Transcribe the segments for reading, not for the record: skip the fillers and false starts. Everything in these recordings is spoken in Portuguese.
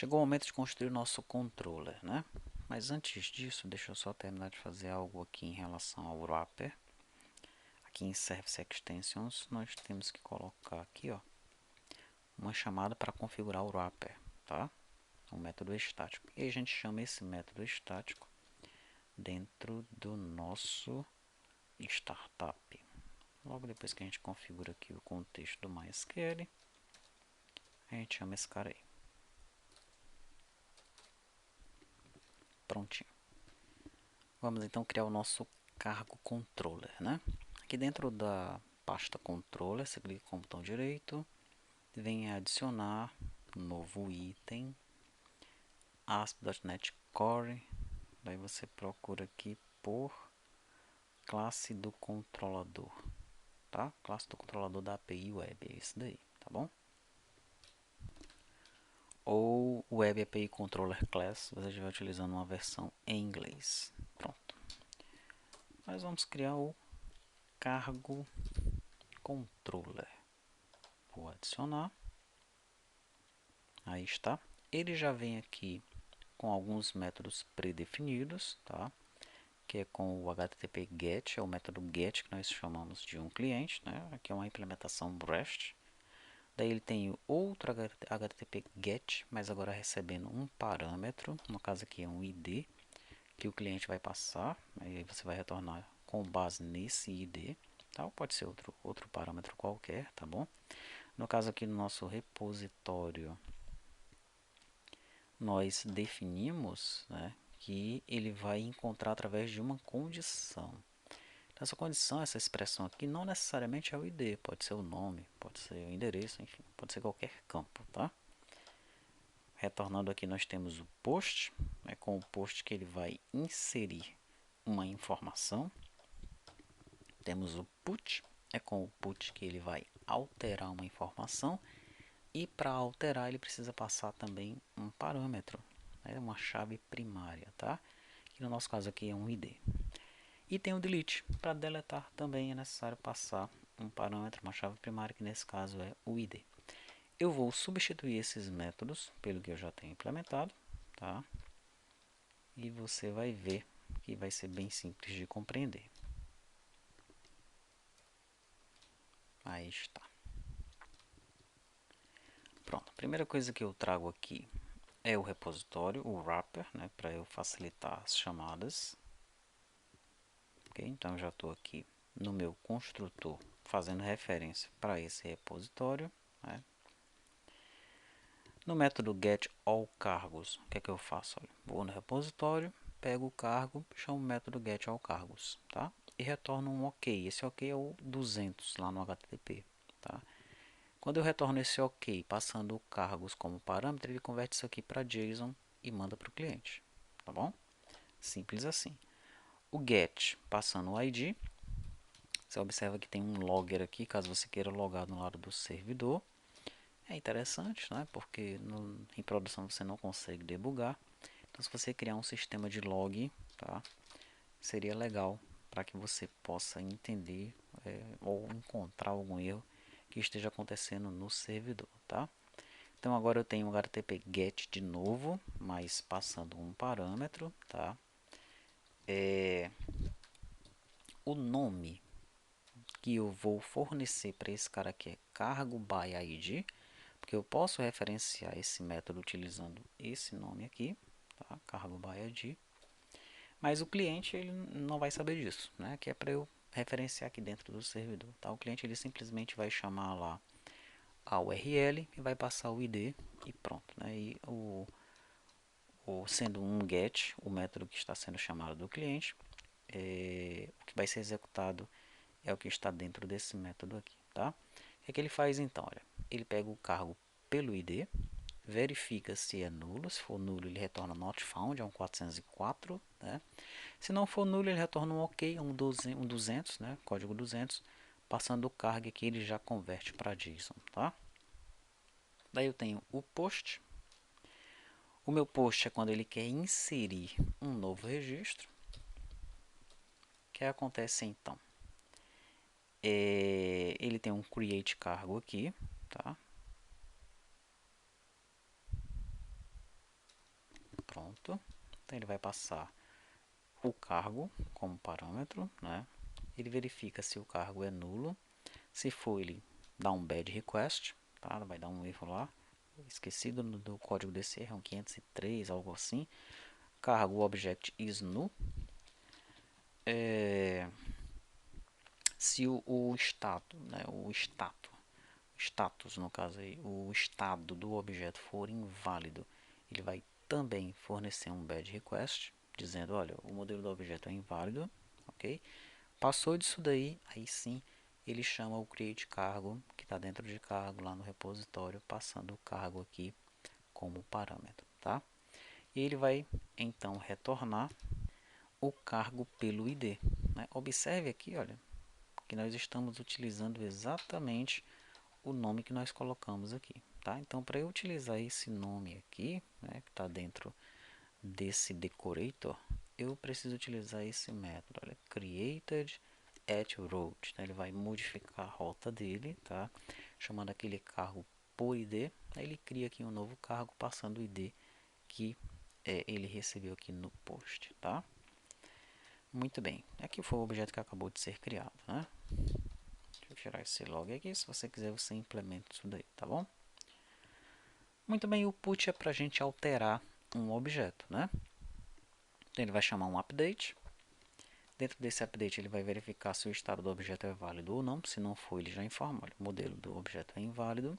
Chegou o momento de construir o nosso controller, né? Mas antes disso, deixa eu só terminar de fazer algo aqui em relação ao wrapper. Aqui em Service Extensions, nós temos que colocar aqui, ó, uma chamada para configurar o wrapper, tá? Um método estático. E a gente chama esse método estático dentro do nosso startup. Logo depois que a gente configura aqui o contexto do MySQL, a gente chama esse cara aí. Prontinho. Vamos então criar o nosso cargo controller, né? Aqui dentro da pasta controller, você clica com o botão direito, vem adicionar novo item, ASP.NET Core, daí você procura aqui por classe do controlador, tá? Classe do controlador da API Web, é esse daí, tá bom? Ou Web API Controller Class, você estiver utilizando uma versão em inglês. Pronto. Nós vamos criar o cargo controller. Vou adicionar. Aí está. Ele já vem aqui com alguns métodos predefinidos, tá? Que é com o HTTP GET, é o método GET que nós chamamos de um cliente, né? Aqui é uma implementação REST. Daí ele tem outro HTTP GET, mas agora recebendo um parâmetro, no caso aqui é um ID, que o cliente vai passar, aí você vai retornar com base nesse ID, tá? Ou pode ser outro parâmetro qualquer, tá bom? No caso aqui no nosso repositório, nós definimos, né, que ele vai encontrar através de uma condição. Então, essa condição, essa expressão aqui, não necessariamente é o ID, pode ser o nome, pode ser o endereço, enfim, pode ser qualquer campo, tá? Retornando aqui, nós temos o post, é com o post que ele vai inserir uma informação. Temos o put, é com o put que ele vai alterar uma informação. E para alterar, ele precisa passar também um parâmetro, né? Uma chave primária, tá? Que no nosso caso aqui é um ID. E tem o delete, para deletar também é necessário passar um parâmetro, uma chave primária, que nesse caso é o ID. Eu vou substituir esses métodos pelo que eu já tenho implementado, tá? E você vai ver que vai ser bem simples de compreender. Aí está. Pronto, a primeira coisa que eu trago aqui é o repositório, o wrapper, né, para eu facilitar as chamadas. Ok, então já estou aqui no meu construtor fazendo referência para esse repositório, né. No método getAllCargos, o que é que eu faço? Olha, vou no repositório, pego o cargo, chamo o método getAllCargos, tá? E retorno um OK. Esse OK é o 200 lá no HTTP, tá? Quando eu retorno esse OK, passando o cargos como parâmetro, ele converte isso aqui para JSON e manda para o cliente, tá bom? Simples assim. O get, passando o ID, você observa que tem um logger aqui, caso você queira logar no lado do servidor. É interessante, né? Porque em produção você não consegue debugar. Então, se você criar um sistema de log, tá? Seria legal para que você possa entender ou encontrar algum erro que esteja acontecendo no servidor, tá? Então agora eu tenho o HTTP GET de novo, mas passando um parâmetro, tá? O nome que eu vou fornecer para esse cara aqui é cargo by ID, porque eu posso referenciar esse método utilizando esse nome aqui, tá? Cargo by ID. Mas o cliente ele não vai saber disso, né? Que é para eu referenciar aqui dentro do servidor, tá? O cliente ele simplesmente vai chamar lá a URL e vai passar o ID e pronto, né? E sendo um get, o método que está sendo chamado do cliente, o que vai ser executado é o que está dentro desse método aqui, tá? O que é que ele faz então? Olha, ele pega o cargo pelo ID, verifica se é nulo, se for nulo ele retorna not found, é um 404, né? Se não for nulo ele retorna um OK, um 200, né? Código 200, passando o cargo aqui ele já converte para JSON, tá? Daí eu tenho o post. O meu post é quando ele quer inserir um novo registro. O que acontece então? Ele tem um create cargo aqui, tá? Pronto. Então ele vai passar o cargo como parâmetro, né? Ele verifica se o cargo é nulo. Se for, ele dá um bad request, tá? Vai dar um erro lá. Esqueci do código desse erro, é um 503, algo assim. Cargo object is null. Se o estado, né, status no caso aí, o estado do objeto for inválido, ele vai também fornecer um bad request, dizendo, olha, o modelo do objeto é inválido, ok? Passou disso daí, aí sim ele chama o create cargo, que está dentro de cargo lá no repositório, passando o cargo aqui como parâmetro, tá? E ele vai então retornar o cargo pelo ID, né? Observe aqui, olha, que nós estamos utilizando exatamente o nome que nós colocamos aqui, tá? Então, para eu utilizar esse nome aqui, né, que está dentro desse decorator, eu preciso utilizar esse método, olha, created at route, né? Ele vai modificar a rota dele, tá? Chamando aquele cargo por ID, aí ele cria aqui um novo cargo passando o ID que ele recebeu aqui no post, tá? Muito bem, aqui foi o objeto que acabou de ser criado, né? Deixa eu tirar esse log aqui, se você quiser você implementa isso daí, tá bom? Muito bem, o put é para a gente alterar um objeto, né? Então ele vai chamar um update. Dentro desse update ele vai verificar se o estado do objeto é válido ou não. Se não for, ele já informa, olha, o modelo do objeto é inválido.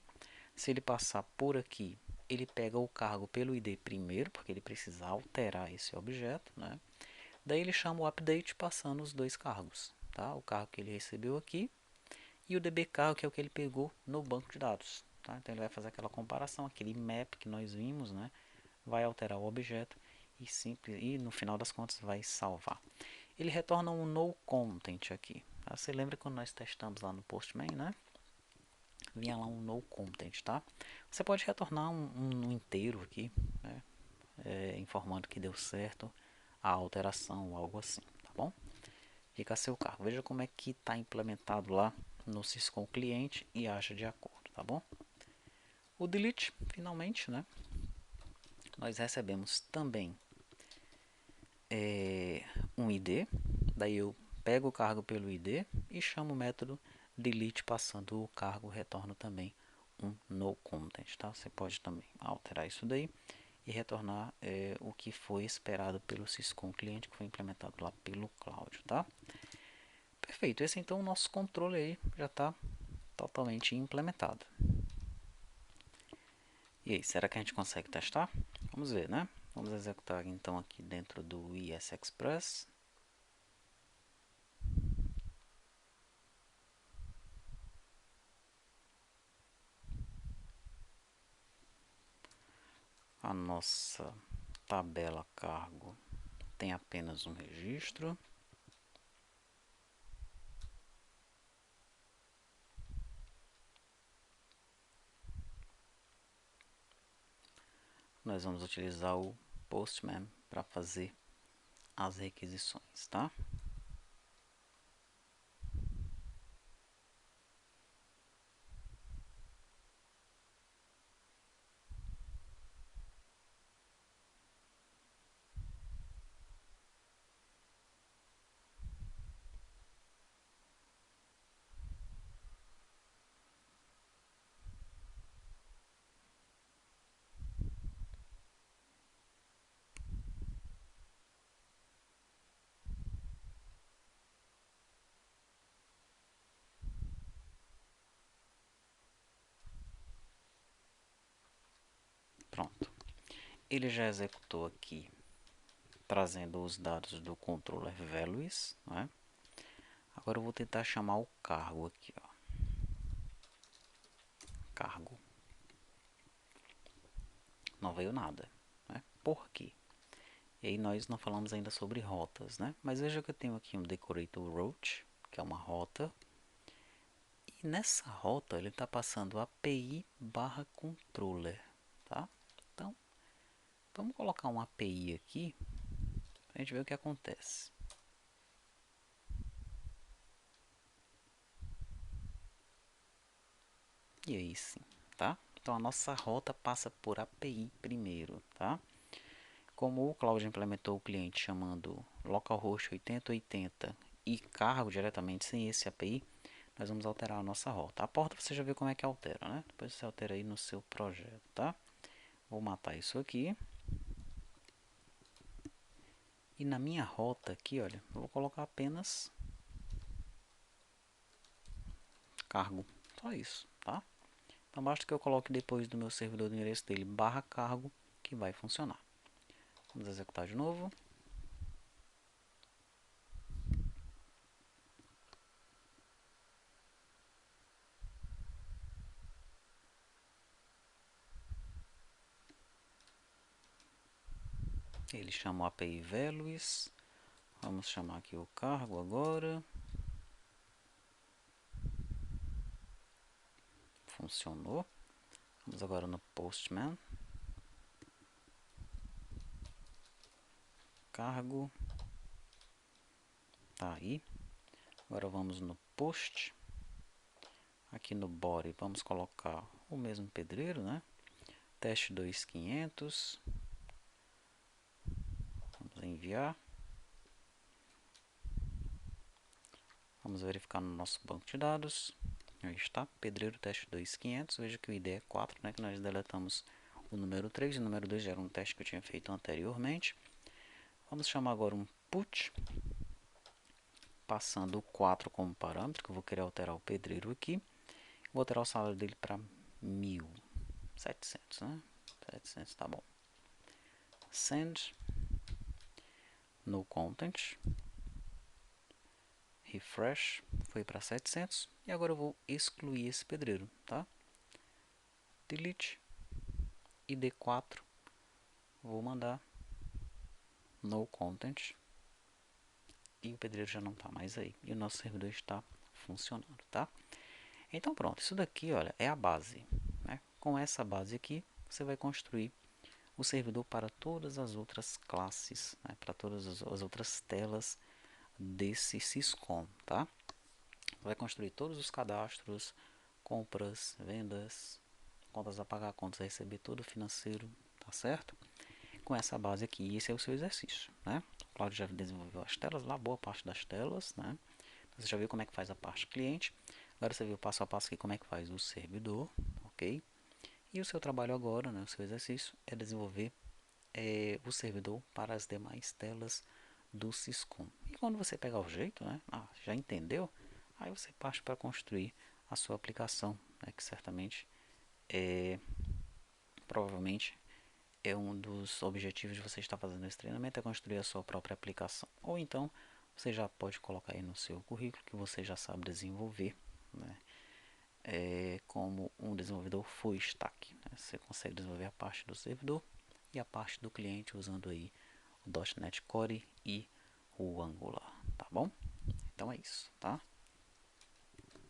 Se ele passar por aqui, ele pega o cargo pelo ID primeiro, porque ele precisa alterar esse objeto, né? Daí ele chama o update passando os dois cargos, tá? O cargo que ele recebeu aqui e o DB cargo, que é o que ele pegou no banco de dados, tá? Então ele vai fazer aquela comparação, aquele map que nós vimos, né? Vai alterar o objeto e no final das contas vai salvar. Ele retorna um no content aqui. Tá? Você lembra quando nós testamos lá no Postman, né? Vinha lá um no content, tá? Você pode retornar um inteiro aqui, né? Informando que deu certo a alteração ou algo assim, tá bom? Fica a seu cargo. Veja como é que está implementado lá no Syscom cliente e aja de acordo, tá bom? O delete, finalmente, né? Nós recebemos também um ID, daí eu pego o cargo pelo ID e chamo o método delete passando o cargo, retorno também um no content, tá? Você pode também alterar isso daí e retornar o que foi esperado pelo Syscom cliente, que foi implementado lá pelo Cláudio, tá? Perfeito, esse então o nosso controle aí já está totalmente implementado. E aí, será que a gente consegue testar? Vamos ver, né? Vamos executar então aqui dentro do ES Express. A nossa tabela cargo tem apenas um registro. Nós vamos utilizar o Postman para fazer as requisições, tá? Pronto. Ele já executou aqui, trazendo os dados do controller values, né? Agora eu vou tentar chamar o cargo aqui, ó. Cargo. Não veio nada, né? Por quê? E aí nós não falamos ainda sobre rotas, né? Mas veja que eu tenho aqui um decorator route, que é uma rota. E nessa rota ele está passando API barra controller, tá? Então, vamos colocar um API aqui, para a gente ver o que acontece. E aí sim, tá? Então a nossa rota passa por API primeiro, tá? Como o Cloud implementou o cliente chamando localhost 8080 e cargo diretamente sem esse API, nós vamos alterar a nossa rota. A porta você já viu como é que altera, né? Depois você altera aí no seu projeto, tá? Vou matar isso aqui. E na minha rota aqui, olha, eu vou colocar apenas cargo. Só isso, tá? Então basta que eu coloque depois do meu servidor do endereço dele barra cargo que vai funcionar. Vamos executar de novo. Ele chama o API values. Vamos chamar aqui o cargo agora. Funcionou. Vamos agora no Postman. Cargo. Tá aí. Agora vamos no Post. Aqui no Body vamos colocar o mesmo pedreiro, né? Teste 2500. Vamos enviar. Vamos verificar no nosso banco de dados. Aí está, pedreiro teste 2500. Veja que o ID é 4, né? Que nós deletamos o número 3. O número 2 já era um teste que eu tinha feito anteriormente. Vamos chamar agora um put. Passando o 4 como parâmetro, que eu vou querer alterar o pedreiro aqui. Vou alterar o salário dele para 1.700, né? 700, tá bom. Send. No content. Refresh. Foi para 700. E agora eu vou excluir esse pedreiro, tá? Delete. ID4. Vou mandar no content. E o pedreiro já não está mais aí. E o nosso servidor está funcionando, tá? Então pronto, isso daqui, olha, é a base, né? Com essa base aqui, você vai construir o servidor para todas as outras classes, né? Para todas as outras telas desse Syscom, tá? Vai construir todos os cadastros, compras, vendas, contas a pagar, contas a receber, todo financeiro, tá certo? Com essa base aqui, esse é o seu exercício, né? O Claudio já desenvolveu as telas lá, boa parte das telas, né? Você já viu como é que faz a parte cliente. Agora você viu passo a passo aqui como é que faz o servidor, ok? E o seu trabalho agora, né, o seu exercício, é desenvolver o servidor para as demais telas do Syscom. E quando você pegar o jeito, né, já entendeu, aí você parte para construir a sua aplicação, né, que certamente provavelmente é um dos objetivos de você estar fazendo esse treinamento, é construir a sua própria aplicação. Ou então você já pode colocar aí no seu currículo que você já sabe desenvolver, né, como um desenvolvedor full stack, né? Você consegue desenvolver a parte do servidor e a parte do cliente usando aí o .NET Core e o Angular, tá bom? Então é isso, tá?